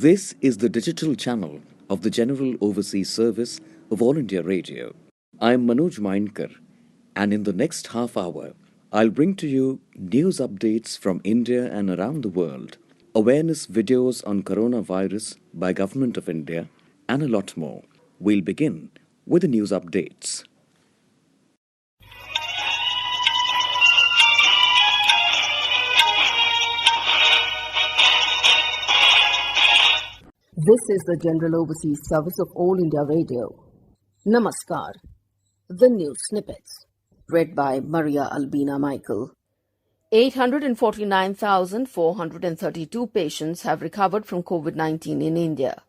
This is the digital channel of the General Overseas Service of All India Radio. I am Manoj Mainkar, and in the next half hour, I'll bring to you news updates from India and around the world, awareness videos on coronavirus by Government of India, and a lot more. We'll begin with the news updates. This is the General Overseas Service of All India Radio. Namaskar. The news snippets. Read by Maria Albina Michael. 849,432 patients have recovered from COVID-19 in India.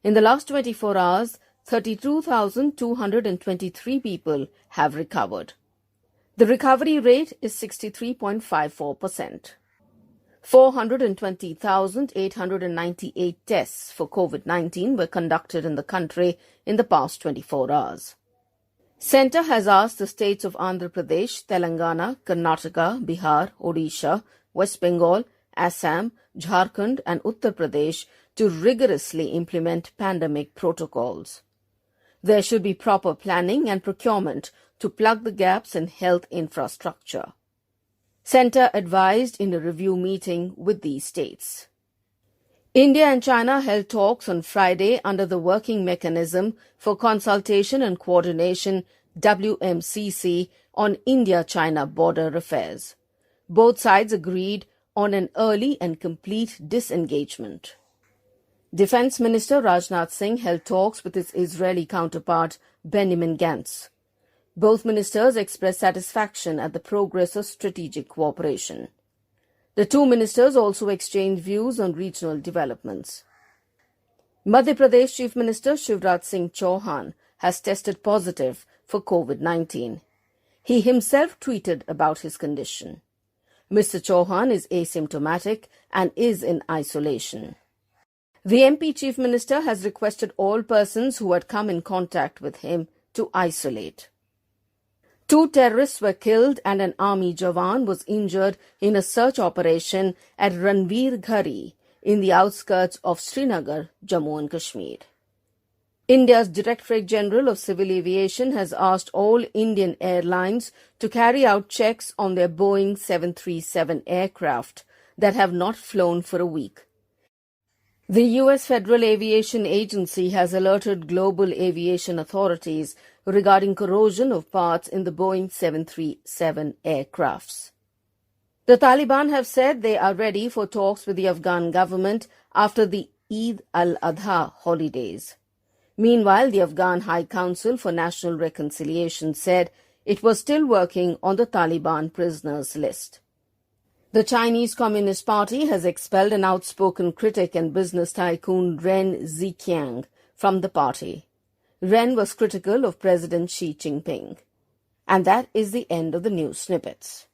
In the last 24 hours, 32,223 people have recovered. The recovery rate is 63.54%. 420,898 tests for COVID-19 were conducted in the country in the past 24 hours. Centre has asked the states of Andhra Pradesh, Telangana, Karnataka, Bihar, Odisha, West Bengal, Assam, Jharkhand and Uttar Pradesh to rigorously implement pandemic protocols. There should be proper planning and procurement to plug the gaps in health infrastructure. Centre advised in a review meeting with these states. India and China held talks on Friday under the Working Mechanism for Consultation and Coordination WMCC on India-China border affairs. Both sides agreed on an early and complete disengagement. Defence Minister Rajnath Singh held talks with his Israeli counterpart Benjamin Gantz. Both ministers expressed satisfaction at the progress of strategic cooperation. The two ministers also exchanged views on regional developments. Madhya Pradesh Chief Minister Shivraj Singh Chauhan has tested positive for COVID-19. He himself tweeted about his condition. Mr. Chauhan is asymptomatic and is in isolation. The MP Chief Minister has requested all persons who had come in contact with him to isolate. 2 terrorists were killed and an army Jawan was injured in a search operation at Ranveer Ghari in the outskirts of Srinagar, Jammu and Kashmir. India's Directorate General of Civil Aviation has asked all Indian airlines to carry out checks on their Boeing 737 aircraft that have not flown for a week. The U.S. Federal Aviation Agency has alerted global aviation authorities regarding corrosion of parts in the Boeing 737 aircrafts. The Taliban have said they are ready for talks with the Afghan government after the Eid al-Adha holidays. Meanwhile, the Afghan High Council for National Reconciliation said it was still working on the Taliban prisoners list. The Chinese Communist Party has expelled an outspoken critic and business tycoon Ren Zhiqiang from the party. Ren was critical of President Xi Jinping. And that is the end of the news snippets.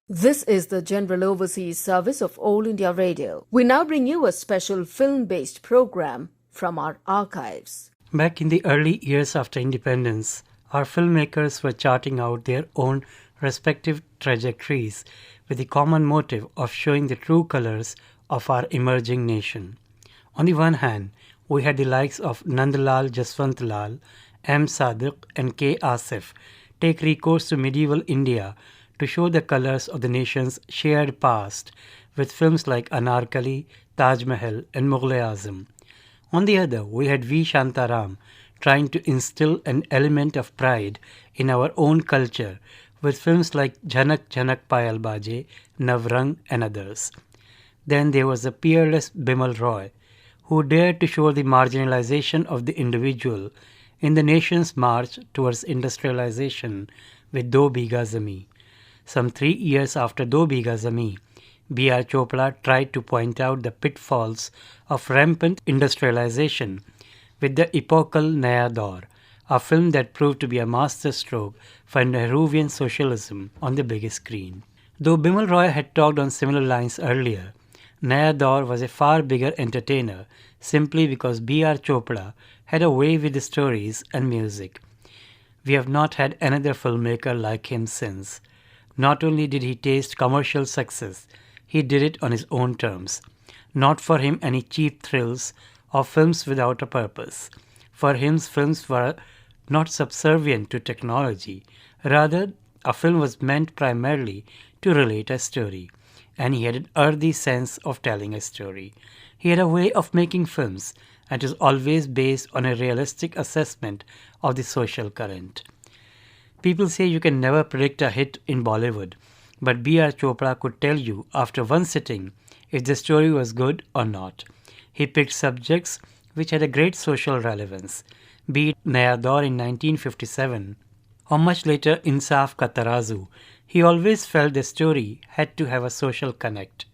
This is the General Overseas Service of All India Radio. We now bring you a special film-based program from our archives. Back in the early years after independence, our filmmakers were charting out their own respective trajectories with the common motive of showing the true colors of our emerging nation. On the one hand, we had the likes of Nandlal Jaswantlal, M. Sadiq and K. Asif take recourse to medieval India to show the colors of the nation's shared past with films like Anarkali, Taj Mahal and Mughal-e-Azam. On the other, we had V. Shantaram trying to instill an element of pride in our own culture with films like Jhanak Jhanak Payal Baje, Navrang and others. Then there was the peerless Bimal Roy, who dared to show the marginalization of the individual in the nation's march towards industrialization with Do Bigha Zami. Some 3 years after Do Bigha Zami, B.R. Chopra tried to point out the pitfalls of rampant industrialization with the epochal Naya Daur, a film that proved to be a masterstroke for Nehruvian socialism on the big screen. Though Bimal Roy had talked on similar lines earlier, Naya Daur was a far bigger entertainer simply because B.R. Chopra had a way with the stories and music. We have not had another filmmaker like him since. Not only did he taste commercial success, he did it on his own terms. Not for him any cheap thrills or films without a purpose. For him, films were not subservient to technology. Rather, a film was meant primarily to relate a story, and he had an earthy sense of telling a story. He had a way of making films, and it was always based on a realistic assessment of the social current. People say you can never predict a hit in Bollywood, but B.R. Chopra could tell you after one sitting if the story was good or not. He picked subjects which had a great social relevance, be it Naya Daur in 1957 or much later Insaf Ka Tarazu. He always felt the story had to have a social connect.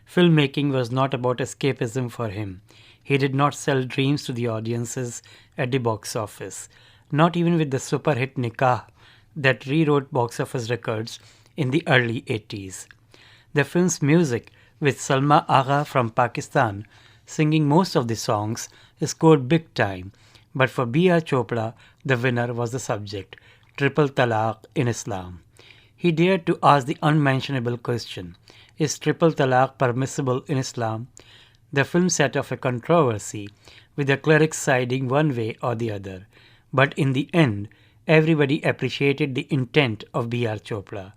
Filmmaking was not about escapism for him. He did not sell dreams to the audiences at the box office, not even with the super hit Nikah that rewrote box office records in the early 80s. The film's music, with Salma Agha from Pakistan singing most of the songs, scored big time, but for B.R. Chopra, the winner was the subject, triple talaq in Islam. He dared to ask the unmentionable question, is triple talaq permissible in Islam? The film set off a controversy, with the clerics siding one way or the other. But in the end, everybody appreciated the intent of B.R. Chopra.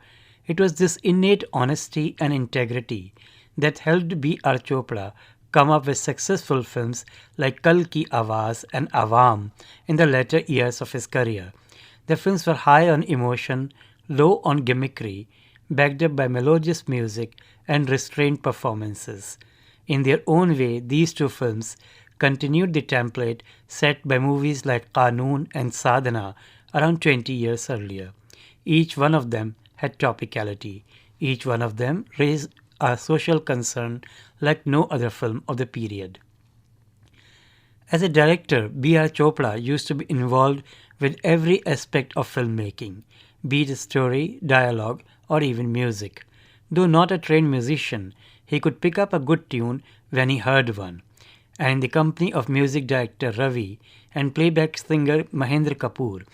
It was this innate honesty and integrity that helped B.R. Chopra come up with successful films like Kal Ki Awaaz and Awam in the later years of his career. The films were high on emotion, low on gimmickry, backed up by melodious music and restrained performances. In their own way, these two films continued the template set by movies like Qanoon and Sadhana around 20 years earlier. Each one of them had topicality. Each one of them raised a social concern like no other film of the period. As a director, B.R. Chopra used to be involved with every aspect of filmmaking, be it story, dialogue, or even music. Though not a trained musician, he could pick up a good tune when he heard one. And in the company of music director Ravi and playback singer Mahendra Kapoor,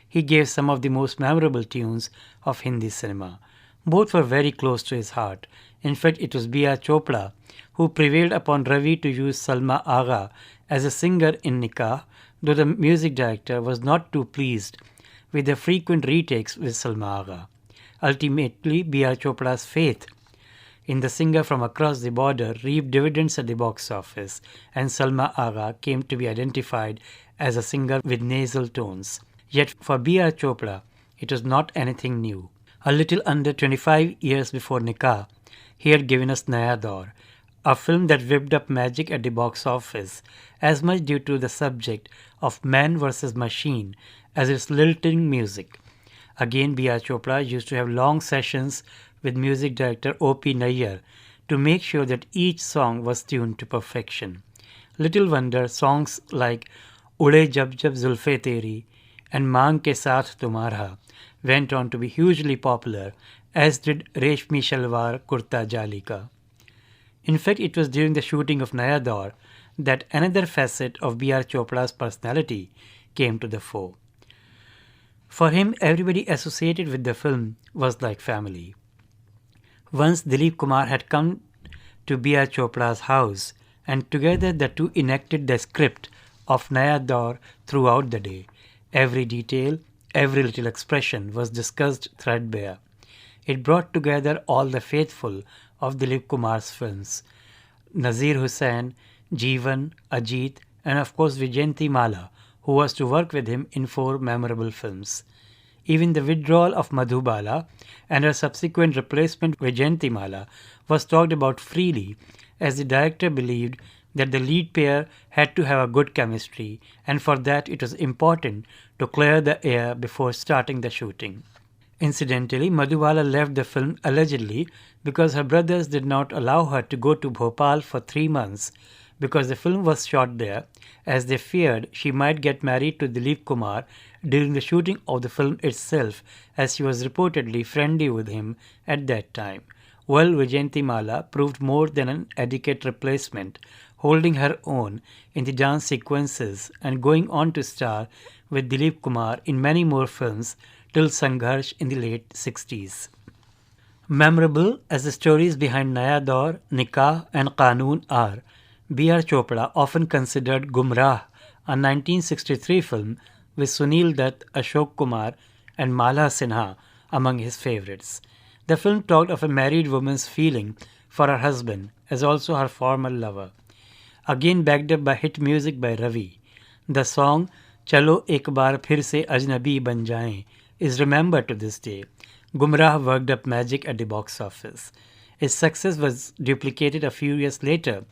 he gave some of the most memorable tunes of Hindi cinema. Both were very close to his heart. In fact, it was B.R. Chopra who prevailed upon Ravi to use Salma Agha as a singer in Nikah, though the music director was not too pleased with the frequent retakes with Salma Agha. Ultimately, B.R. Chopra's faith in the singer from across the border reaped dividends at the box office, and Salma Agha came to be identified as a singer with nasal tones. Yet for B.R. Chopra, it was not anything new. A little under 25 years before Nikah, he had given us Naya Daur, a film that whipped up magic at the box office, as much due to the subject of man versus machine as its lilting music. Again, B.R. Chopra used to have long sessions with music director O.P. Nayyar to make sure that each song was tuned to perfection. Little wonder songs like Ude Jab Jab Zulfe Teri and Maang Ke Saath Tumhara went on to be hugely popular, as did Reshmi Shalwar Kurta Jalika. In fact, it was during the shooting of Naya Daur that another facet of B.R. Chopra's personality came to the fore. For him, everybody associated with the film was like family. Once Dilip Kumar had come to B.R. Chopra's house, and together the two enacted the script of Naya Daur throughout the day. Every detail, every little expression was discussed threadbare. It brought together all the faithful of Dilip Kumar's films, Nazir Hussain, Jeevan, Ajit, and of course Vijayanti Mala, who was to work with him in 4 memorable films. Even the withdrawal of Madhubala and her subsequent replacement Vijayanti Mala was talked about freely, as the director believed that the lead pair had to have a good chemistry, and for that it was important to clear the air before starting the shooting. Incidentally, Madhubala left the film allegedly because her brothers did not allow her to go to Bhopal for 3 months because the film was shot there, as they feared she might get married to Dilip Kumar during the shooting of the film itself, as she was reportedly friendly with him at that time. Well, Vijayanti Mala proved more than an adequate replacement, holding her own in the dance sequences and going on to star with Dilip Kumar in many more films till Sangharsh in the late 60s. Memorable as the stories behind Naya Daur, Nikah and Qanoon are, B.R. Chopra often considered Gumrah, a 1963 film with Sunil Dutt, Ashok Kumar and Mala Sinha among his favorites. The film talked of a married woman's feeling for her husband as also her former lover. Again backed up by hit music by Ravi. The song Chalo Ek Baar Phir Se Ajnabi Ban Jaएं is remembered to this day. Gumrah worked up magic at the box office. Its success was duplicated a few years later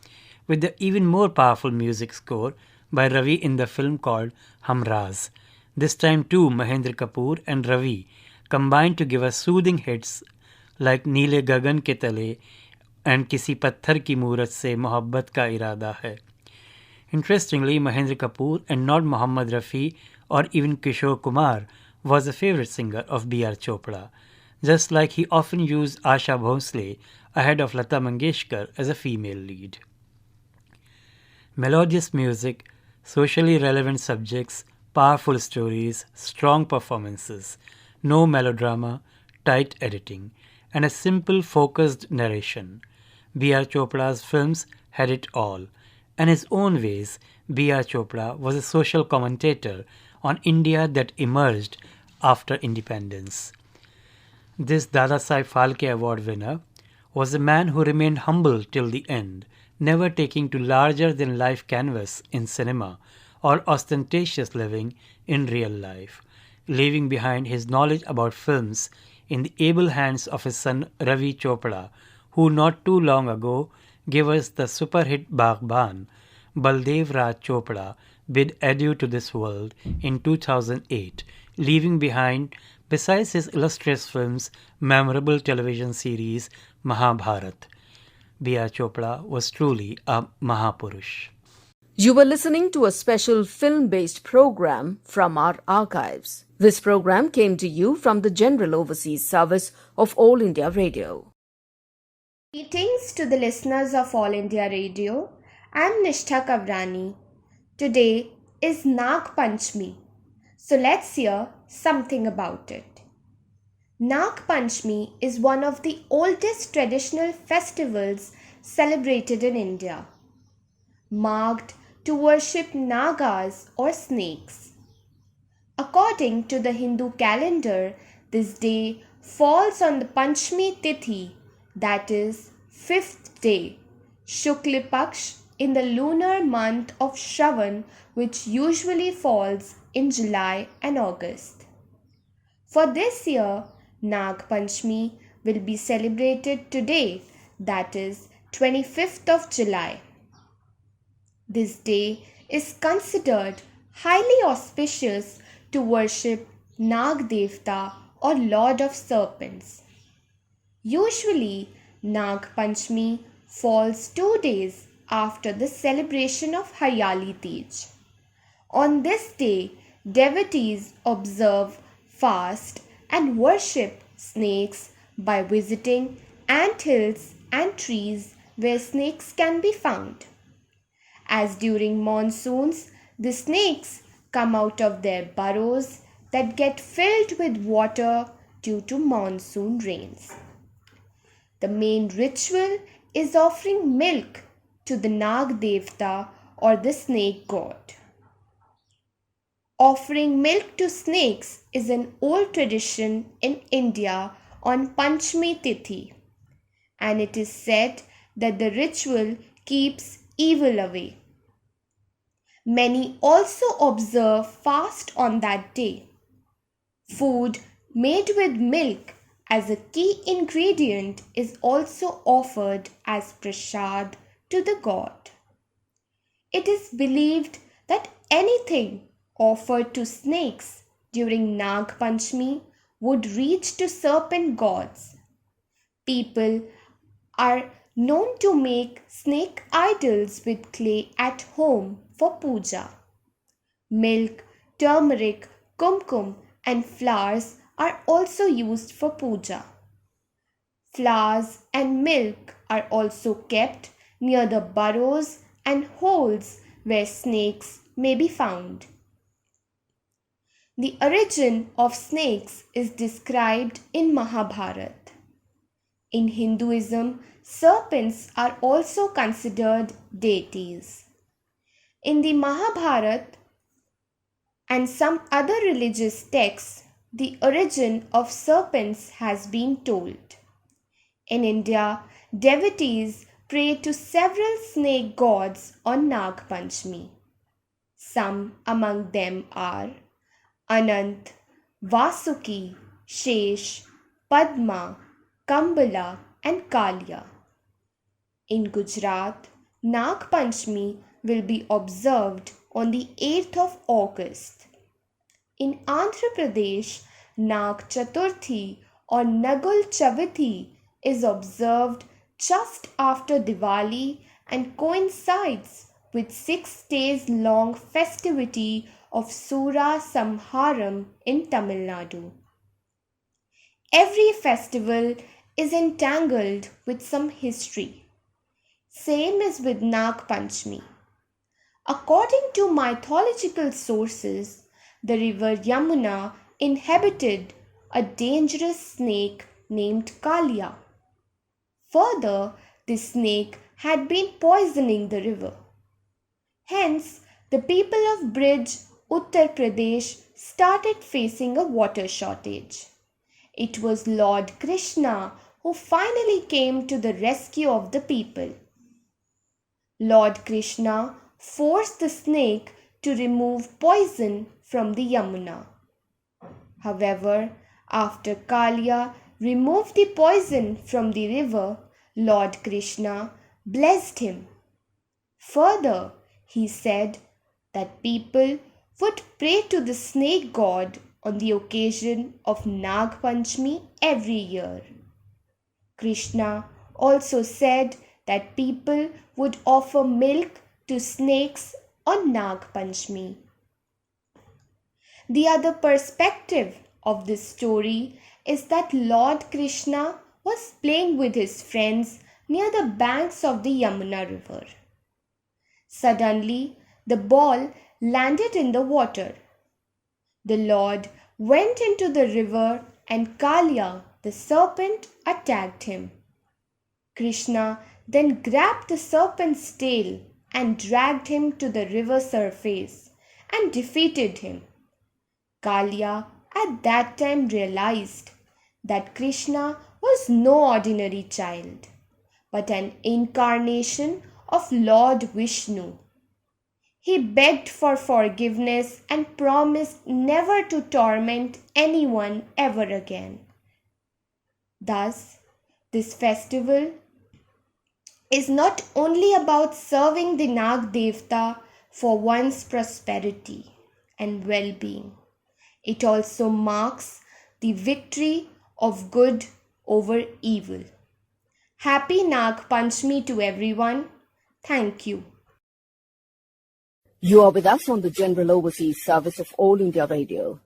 with the even more powerful music score by Ravi in the film called Hamraz. This time too Mahendra Kapoor and Ravi combined to give us soothing hits like Neele Gagan Ke Tale and Kisi Patthar Ki Moorat Se Mohabbat Ka Irada Hai. Interestingly, Mahendra Kapoor and not Mohammad Rafi or even Kishore Kumar was a favorite singer of B.R. Chopra, just like he often used Asha Bhosle ahead of Lata Mangeshkar as a female lead. Melodious music, socially relevant subjects, powerful stories, strong performances, no melodrama, tight editing, and a simple focused narration. B.R. Chopra's films had it all. In his own ways, B.R. Chopra was a social commentator on India that emerged after independence. This Dadasaheb Phalke Award winner was a man who remained humble till the end, never taking to larger-than-life canvas in cinema or ostentatious living in real life, leaving behind his knowledge about films in the able hands of his son Ravi Chopra, who not too long ago gave us the super hit Baghban. Baldev Raj Chopra bid adieu to this world in 2008, leaving behind, besides his illustrious films, memorable television series Mahabharat. B.R. Chopra was truly a Mahapurush. You were listening to a special film-based program from our archives. This program came to you from the General Overseas Service of All India Radio. Greetings to the listeners of All India Radio. I am Nishtha Kavrani. Today is Nag Panchami, so let's hear something about it. Nag Panchami is one of the oldest traditional festivals celebrated in India, marked to worship Nagas or snakes. According to the Hindu calendar, this day falls on the Panchami Tithi, that is, 5th day, Shukla Paksh, in the lunar month of Shravan, which usually falls in July and August. For this year, Nag Panchami will be celebrated today, that is 25th of July. This day is considered highly auspicious to worship Nag Devta or Lord of Serpents. Usually, Nag Panchami falls 2 days after the celebration of Haryali Tej. On this day, devotees observe fast and worship snakes by visiting ant hills and trees where snakes can be found. As during monsoons, the snakes come out of their burrows that get filled with water due to monsoon rains. The main ritual is offering milk to the Nag Devta or the snake god. Offering milk to snakes is an old tradition in India on Panchami Tithi, and it is said that the ritual keeps evil away. Many also observe fast on that day. Food made with milk as a key ingredient is also offered as prasad to the god. It is believed that anything offered to snakes during Nag Panchami would reach to serpent gods. People are known to make snake idols with clay at home for puja. Milk, turmeric, kumkum and flowers are also used for puja. Flowers and milk are also kept near the burrows and holes where snakes may be found. The origin of snakes is described in Mahabharata. In Hinduism, serpents are also considered deities. In the Mahabharata and some other religious texts, the origin of serpents has been told. In India, devotees pray to several snake gods on Nag Panchami. Some among them are Anant, Vasuki, Shesh, Padma, Kambala, and Kalia. In Gujarat, Nag Panchami will be observed on the 8th of August. In Andhra Pradesh, Nag Chaturthi or Nagul Chaviti is observed just after Diwali and coincides with 6 days long festivity of Sura Samharam in Tamil Nadu. Every festival is entangled with some history. Same is with Nag Panchami. According to mythological sources, the river Yamuna inhabited a dangerous snake named Kalia. Further, this snake had been poisoning the river. Hence, the people of Brij, Uttar Pradesh started facing a water shortage. It was Lord Krishna who finally came to the rescue of the people. Lord Krishna forced the snake to remove poison from the Yamuna. However, after Kalia removed the poison from the river, Lord Krishna blessed him. Further, he said that people would pray to the snake god on the occasion of Nag Panchami every year. Krishna also said that people would offer milk to snakes on Nag Panchami. The other perspective of this story is that Lord Krishna was playing with his friends near the banks of the Yamuna river. Suddenly, the ball landed in the water. The Lord went into the river and Kalia, the serpent, attacked him. Krishna then grabbed the serpent's tail and dragged him to the river surface and defeated him. Kalia at that time realized that Krishna was no ordinary child, but an incarnation of Lord Vishnu. He begged for forgiveness and promised never to torment anyone ever again. Thus, this festival is not only about serving the Nag Devta for one's prosperity and well-being. It also marks the victory of good over evil. Happy Nag Panchami to everyone. Thank you. You are with us on the General Overseas Service of All India Radio.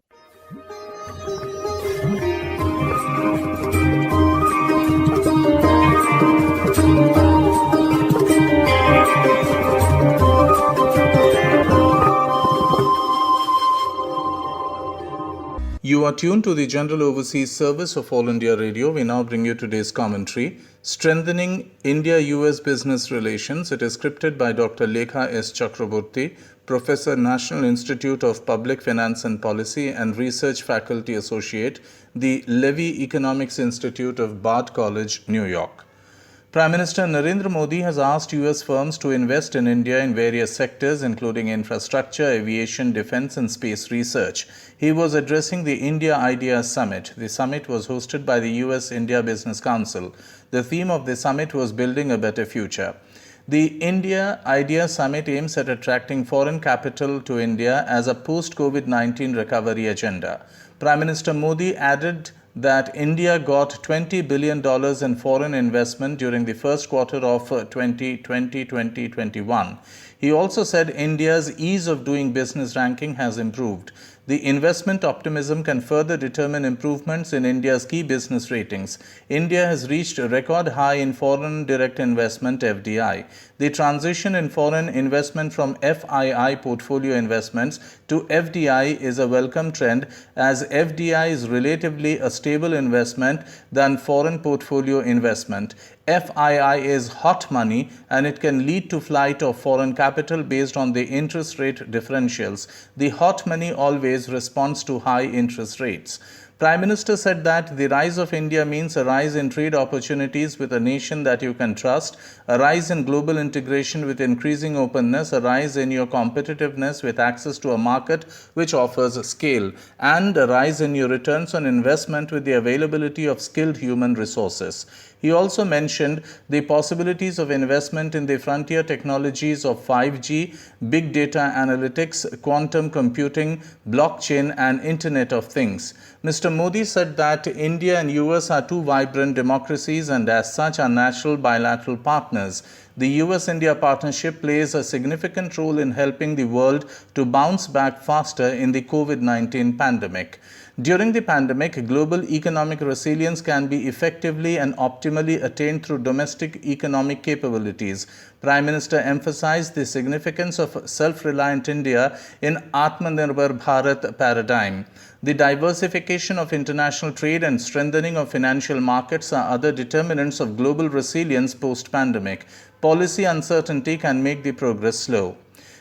You are tuned to the General Overseas Service of All India Radio. We now bring you today's commentary, Strengthening India-US Business Relations. It is scripted by Dr. Lekha S. Chakraborty, Professor, National Institute of Public Finance and Policy and Research Faculty Associate, the Levy Economics Institute of Bard College, New York. Prime Minister Narendra Modi has asked US firms to invest in India in various sectors, including infrastructure, aviation, defense, and space research. He was addressing the India Ideas Summit. The summit was hosted by the US India Business Council. The theme of the summit was Building a Better Future. The India Idea Summit aims at attracting foreign capital to India as a post-COVID-19 recovery agenda. Prime Minister Modi added that India got $20 billion in foreign investment during the first quarter of 2020-2021. He also said India's ease of doing business ranking has improved. The investment optimism can further determine improvements in India's key business ratings. India has reached a record high in foreign direct investment (FDI). The transition in foreign investment from FII portfolio investments to FDI is a welcome trend, as FDI is relatively a stable investment than foreign portfolio investment. FII is hot money and it can lead to flight of foreign capital based on the interest rate differentials. The hot money always responds to high interest rates. Prime Minister said that the rise of India means a rise in trade opportunities with a nation that you can trust, a rise in global integration with increasing openness, a rise in your competitiveness with access to a market which offers scale, and a rise in your returns on investment with the availability of skilled human resources. He also mentioned the possibilities of investment in the frontier technologies of 5G, big data analytics, quantum computing, blockchain, and Internet of Things. Mr. Modi said that India and US are two vibrant democracies and as such are natural bilateral partners. The US-India partnership plays a significant role in helping the world to bounce back faster in the COVID-19 pandemic. During the pandemic, global economic resilience can be effectively and optimally attained through domestic economic capabilities. Prime Minister emphasized the significance of self-reliant India in Atmanirbhar Bharat paradigm. The diversification of international trade and strengthening of financial markets are other determinants of global resilience post-pandemic. Policy uncertainty can make the progress slow.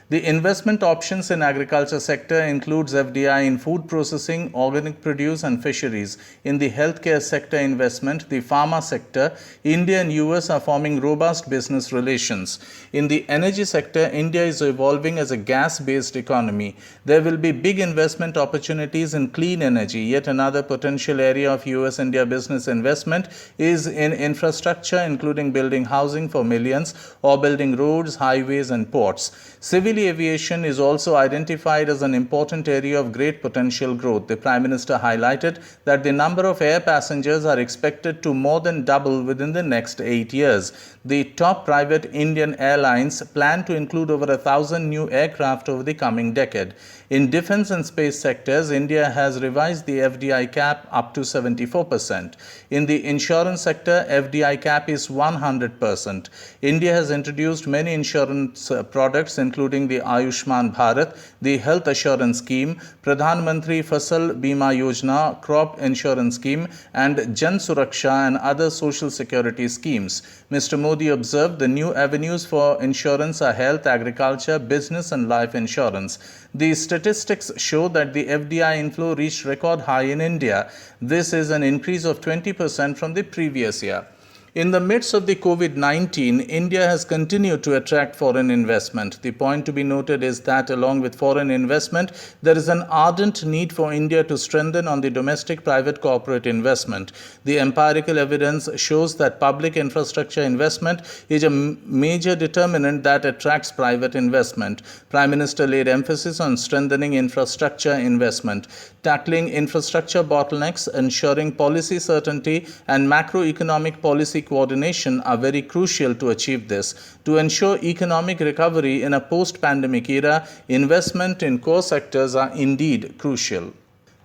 The investment options in agriculture sector includes FDI in food processing, organic produce and fisheries. In the healthcare sector investment, the pharma sector, India and US are forming robust business relations. In the energy sector, India is evolving as a gas-based economy. There will be big investment opportunities in clean energy. Yet another potential area of US-India business investment is in infrastructure, including building housing for millions or building roads, highways and ports. Civil aviation is also identified as an important area of great potential growth. The Prime Minister highlighted that the number of air passengers are expected to more than double within the next 8 years. The top private Indian airlines plan to include over 1,000 new aircraft over the coming decade. In defense and space sectors, India has revised the FDI cap up to 74%. In the insurance sector, FDI cap is 100%. India has introduced many insurance products, including the Ayushman Bharat, the Health Assurance Scheme, Pradhan Mantri Fasal Bima Yojana, Crop Insurance Scheme, and Jan Suraksha and other social security schemes. Mr. Modi observed the new avenues for insurance are health, agriculture, business, and life insurance. The statistics show that the FDI inflow reached record high in India. This is an increase of 20% from the previous year. In the midst of the COVID-19, India has continued to attract foreign investment. The point to be noted is that along with foreign investment, there is an ardent need for India to strengthen on the domestic private corporate investment. The empirical evidence shows that public infrastructure investment is a major determinant that attracts private investment. Prime Minister laid emphasis on strengthening infrastructure investment, tackling infrastructure bottlenecks, ensuring policy certainty, and macroeconomic policy coordination are very crucial to achieve this. To ensure economic recovery in a post-pandemic era, investment in core sectors are indeed crucial.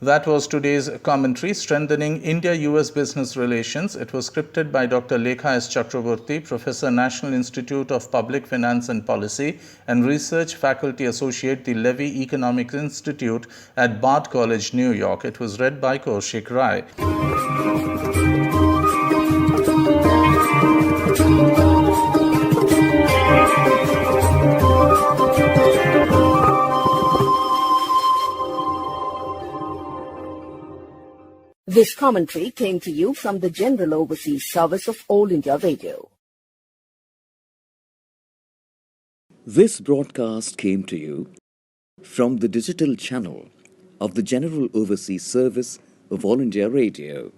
That was today's commentary, Strengthening India-US Business Relations. It was scripted by Dr. Lekha S. Chakraborty, Professor, National Institute of Public Finance and Policy, and Research Faculty Associate, the Levy Economics Institute at Bard College, New York. It was read by Kaushik Rai. This commentary came to you from the General Overseas Service of All India Radio. This broadcast came to you from the digital channel of the General Overseas Service of All India Radio.